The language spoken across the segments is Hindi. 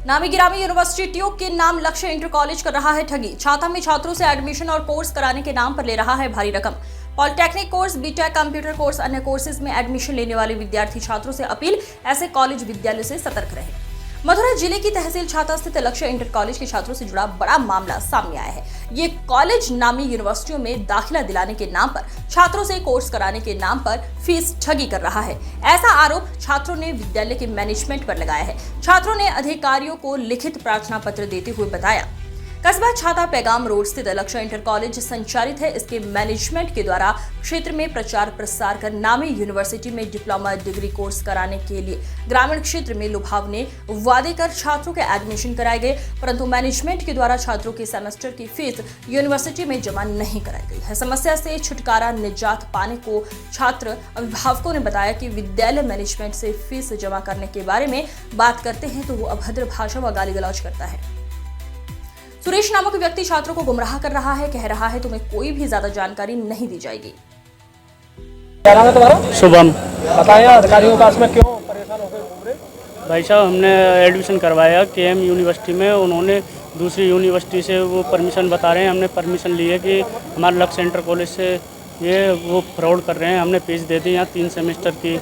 नामी गिरामी यूनिवर्सिटियों के नाम लक्ष्य इंटर कॉलेज कर रहा है ठगी। छात्रा में छात्रों से एडमिशन और कोर्स कराने के नाम पर ले रहा है भारी रकम। Polytechnic course, BTech, computer course, अन्य कोर्सेज में एडमिशन लेने वाले विद्यार्थी छात्रों से अपील, ऐसे कॉलेज विद्यालय से सतर्क रहे। मथुरा जिले की तहसील छाता स्थित लक्ष्य इंटर कॉलेज के छात्रों से जुड़ा बड़ा मामला सामने आया है। ये कॉलेज नामी यूनिवर्सिटियों में दाखिला दिलाने के नाम पर छात्रों से कोर्स कराने के नाम पर फीस ठगी कर रहा है। ऐसा आरोप छात्रों ने विद्यालय के मैनेजमेंट पर लगाया है। छात्रों ने अधिकारियों को लिखित प्रार्थना पत्र देते हुए बताया, कस्बा छाता पैगाम रोड स्थित लक्ष्य इंटर कॉलेज संचालित है। इसके मैनेजमेंट के द्वारा क्षेत्र में प्रचार प्रसार कर नामी यूनिवर्सिटी में डिप्लोमा डिग्री कोर्स कराने के लिए ग्रामीण क्षेत्र में लुभावने वादे कर छात्रों के एडमिशन कराए गए, परंतु मैनेजमेंट के द्वारा छात्रों की सेमेस्टर की फीस यूनिवर्सिटी में जमा नहीं कराई गई है। समस्या से छुटकारा निजात पाने को छात्र अभिभावकों ने बताया कि विद्यालय मैनेजमेंट से फीस जमा करने के बारे में बात करते हैं तो वो अभद्र भाषा व गाली गलौज करता है। सुरेश नामक व्यक्ति छात्रों को गुमराह कर रहा है, कह रहा है तुम्हें कोई भी ज्यादा जानकारी नहीं दी जाएगी। क्या नाम है तुम्हारा? शुभम। बताएं अधिकारियों के पास में क्यों परेशान होकर घूम रहे? भाई साहब, हमने एडमिशन करवाया केएम यूनिवर्सिटी में। उन्होंने दूसरी यूनिवर्सिटी से वो परमिशन बता रहे हैं। हमने परमिशन ली है कि हमारे लक्ष्य सेंटर कॉलेज से ये वो फ्रॉड कर रहे हैं। हमने फीस दे दी यहाँ 3 सेमेस्टर की,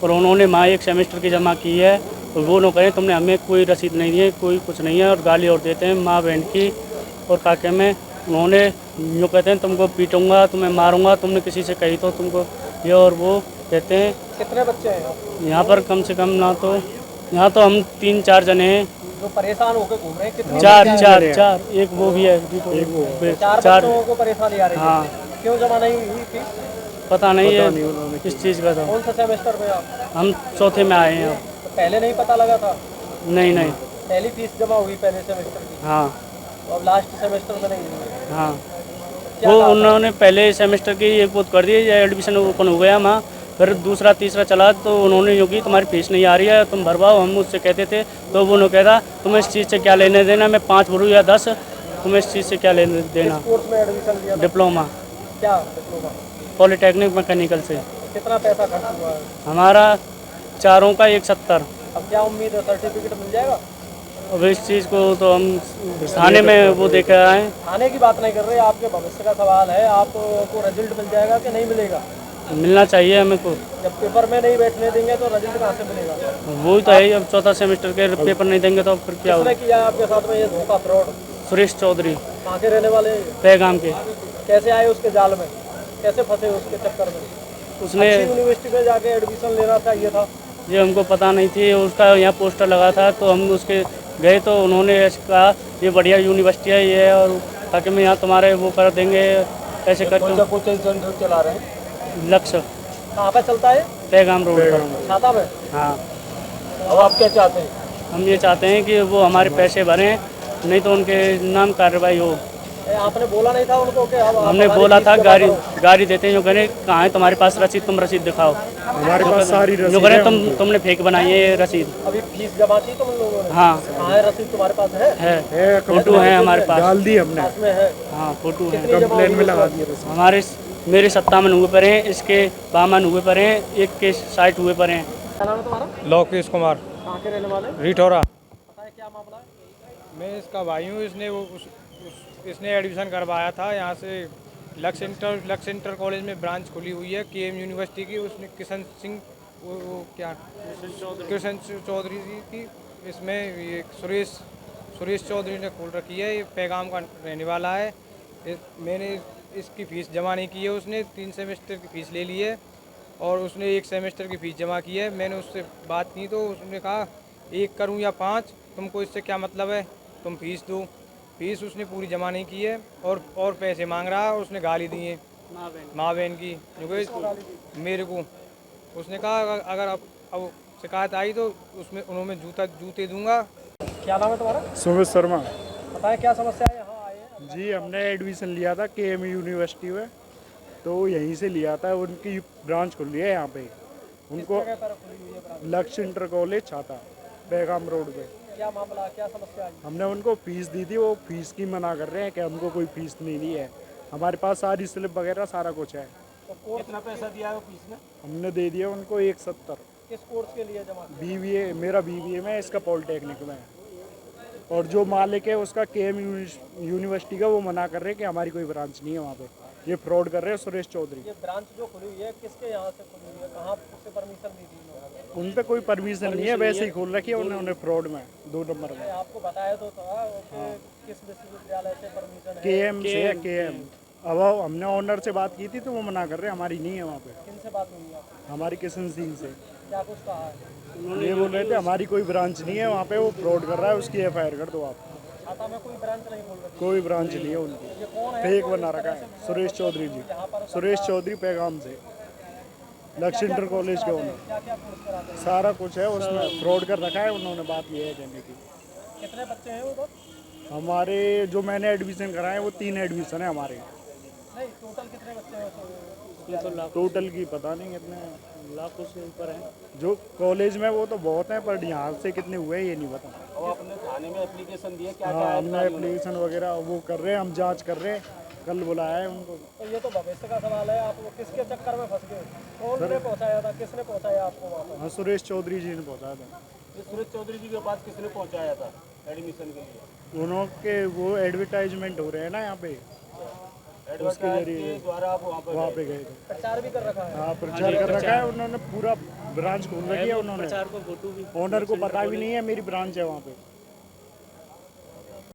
और उन्होंने वहाँ 1 सेमेस्टर की जमा की है। और वो लोग कहें तुमने हमें कोई रसीद नहीं दी है, कोई कुछ नहीं है, और गाली और देते हैं माँ बहन की और काके में। उन्होंने यूँ कहते हैं तुमको पीटूंगा, तुम्हें मारूंगा, तुमने किसी से कही तो तुमको ये और वो कहते हैं। कितने बच्चे हैं यहाँ पर? कम से कम ना तो यहाँ तो हम 3-4 जने हैं जो परेशान होकर घूम रहे हैं? कितने? चार, एक वो भी है। चार बच्चों को परेशानी आ रही है। हाँ। क्यों जमा नहीं हुई फीस? पता नहीं है किस चीज़ का था। कौन सा सेमेस्टर में आप? हम चौथे में आए हैं। तो पहले नहीं पता लगा था? नहीं। पहली फीस जमा हुई पहले सेमेस्टर की? हाँ। तो अब लास्ट सेमेस्टर में नहीं हुई? हाँ, वो उन्होंने पहले सेमेस्टर की एक पोत कर दी, एडमिशन ओपन हो गया वहाँ। फिर दूसरा तीसरा चला तो उन्होंने यूँ की तुम्हारी फीस नहीं आ रही है, तुम भरवाओ। हम उससे कहते थे तो वो उन्होंने कहता तुम्हें इस चीज़ से क्या लेने देना, मैं 5 भरूँ या 10, तुम्हें इस चीज़ से क्या लेने देना। किस कोर्स में एडमिशन लिया था? डिप्लोमा। क्या डिप्लोमा? पॉलिटेक्निक मैकेनिकल से। कितना पैसा खर्च हुआ है? हमारा चारों का 170। अब क्या उम्मीद है, सर्टिफिकेट मिल जाएगा? अब इस चीज़ को तो हम थाने में वो देखे आए। थाने की बात नहीं कर रहे, आपके भविष्य का सवाल है। आपको रिजल्ट मिल जाएगा कि नहीं मिलेगा? मिलना चाहिए हमें को। जब पेपर में नहीं बैठने देंगे तो रिजल्ट कहाँ से मिलेगा? वही तो है, अब चौथा सेमेस्टर के पेपर नहीं देंगे तो फिर क्या होगा। किसने किया आपके साथ में ये धोखा, फ्रॉड? सुरेश चौधरी। कहाँ के रहने वाले? पैगाम के। कैसे आए उसके जाल में? कैसे फंसे उसके चक्कर में? उसने यूनिवर्सिटी में जाके एडमिशन लेना चाहिए था। ये हमको पता नहीं थी, उसका यहाँ पोस्टर लगा था तो हम उसके गए तो उन्होंने कहा ये बढ़िया यूनिवर्सिटी है ये, और ताकि मैं यहाँ तुम्हारे वो कर देंगे, ऐसे करके। कोचिंग सेंटर चला रहे हैं? लक्ष्य। कहाँ पे चलता है? पैगाम रोड पर। छाता में? हाँ। अब आप क्या चाहते हैं? हम ये चाहते हैं कि वो हमारे पैसे भरें, नहीं तो उनके नाम कार्रवाई हो। आपने बोला नहीं था उनको कि हमने बोला था गाड़ी देते हैं, जो करें कहाँ है तुम्हारे पास रसीद, तुम रसीद दिखाओ। हमारे पास सारी रसीद जो करें तुमने फेक बनाई है ये रसीद। अभी फीस जमा की तुम लोगों ने? हाँ। कहाँ है रसीद? तुम्हारे पास है? फोटो है हमारे पास, डाल दी हमने। पास में है? हाँ, फोटो है। कंप्लेन में लगा दिया रसीद। हमारे मेरे 57 हुए पर हैं, इसके 52 हुए पर हैं, एक के 60 हुए पर हैं। क्या नाम है तुम्हारा? लोकेश कुमार। कहाँ के रहने वाले? रिठौरा। पता है क्या मामला है? मैं इसका भाई हूँ। इसने एडमिशन करवाया था यहाँ से लक्ष्य इंटर कॉलेज में ब्रांच खुली हुई है केएम यूनिवर्सिटी की। उसने किशन चौधरी जी की, इसमें ये सुरेश चौधरी ने खोल रखी है। ये पैगाम का रहने वाला है। मैंने इसकी फ़ीस जमा नहीं की है। उसने 3 सेमेस्टर की फ़ीस ले ली है और उसने 1 सेमेस्टर की फ़ीस जमा की है। मैंने उससे बात की तो उसने कहा 1 करूं या 5, तुमको इससे क्या मतलब है, तुम फीस दो। फीस उसने पूरी जमा नहीं की है और पैसे मांग रहा है। उसने गाली दी है माँ बहन की, मेरे को। उसने कहा अगर अब शिकायत आई तो उसमें उन्होंने जूते दूंगा। क्या नाम है तुम्हारा? सुमित शर्मा। बताएं क्या समस्या है, यहाँ आए हैं? जी, हमने एडमिशन लिया था केएम यूनिवर्सिटी में, तो यहीं से लिया था। उनकी ब्रांच खुली है यहाँ पे। उनको लक्ष्य इंटर कॉलेज छाता पैगाम रोड पे। क्या मामला, क्या समस्या आई? हमने उनको फीस दी थी, वो फीस की मना कर रहे हैं कि हमको कोई फीस नहीं दी है। हमारे पास सारी स्लिप वगैरह सारा कुछ है। तो कितना पैसा दिया है फीस में? हमने दे दिया उनको 170। किस कोर्स के लिए जमा किया? BBA, मेरा BBA में, इसका पॉलिटेक्निक में। और जो मालिक है उसका केएम यूनिवर्सिटी का, वो मना कर रहे हैं कि हमारी कोई ब्रांच नहीं है वहाँ पे, ये फ्रॉड कर रहे हैं सुरेश चौधरी। ये ब्रांच जो खुली हुई है किसके यहाँ से खुली हुई है, कहाँ से परमिशन दी थी इन्होंने? उन पे कोई परमिशन नहीं है, वैसे ही खोल रखी है उन्होंने फ्रॉड में 2 नंबर में। आपको बताया तो था कि किस विश्वविद्यालय से परमिशन है? केएम से है, केएम। अब हमने ऑनर से बात की थी तो वो मना कर रहे हैं हमारी नहीं है वहाँ पे। किनसे बात हुई है आपकी? हमारी किशन सिंह से क्या कुछ कहा है? ये बोल रहे थे हमारी कोई ब्रांच नहीं है वहाँ पे, वो फ्रॉड कर रहा है, उसकी एफआईआर कर दो आप। छाता में कोई ब्रांच नहीं खोल रखी? कोई ब्रांच नहीं है उनकी, ये कौन है? फेक बना रखा है सुरेश चौधरी जी। सुरेश चौधरी पैगाम से, लक्ष्य इंटर कॉलेज के ओनर। क्या क्या कोर्स कराते हैं? सारा कुछ है उसमें, फ्रॉड कर रखा है उन्होंने, बात ये है कहने की। कितने बच्चे हैं उधर? हमारे जो मैंने एडमिशन कराए वो 3 एडमिशन है हमारे। नहीं, टोटल कितने बच्चे हैं उसमें? टोटल की पता नहीं कितने, लाखों से ऊपर है। जो कॉलेज में वो तो बहुत हैं, पर यहाँ से कितने हुए हैं ये नहीं पता। और आपने थाने में एप्लीकेशन दिया, क्या हाँ, हमने एप्लीकेशन वगैरह वो कर रहे हैं, हम जांच कर रहे हैं, कल बुलाया है उनको। तो ये तो भविष्य का सवाल है, आप किसके चक्कर में फंस गए? कौन ने पहुंचाया था, किसने पहुंचाया आपको वहाँ पर? हाँ, सुरेश चौधरी जी ने पहुँचाया था। ये सुरेश चौधरी जी के पास किसने पहुंचाया था एडमिशन के लिए? उनके वो एडवर्टाइजमेंट हो रहे हैं ना यहाँ पे, उसके जरिए द्वारा आप वहाँ पे गए थे। प्रचार भी कर रखा है? हाँ, प्रचार कर रखा है उन्होंने, पूरा ब्रांच खोल रखी है उन्होंने। प्रचार को फोटो भी ओनर को पता भी नहीं है मेरी ब्रांच है वहाँ पे।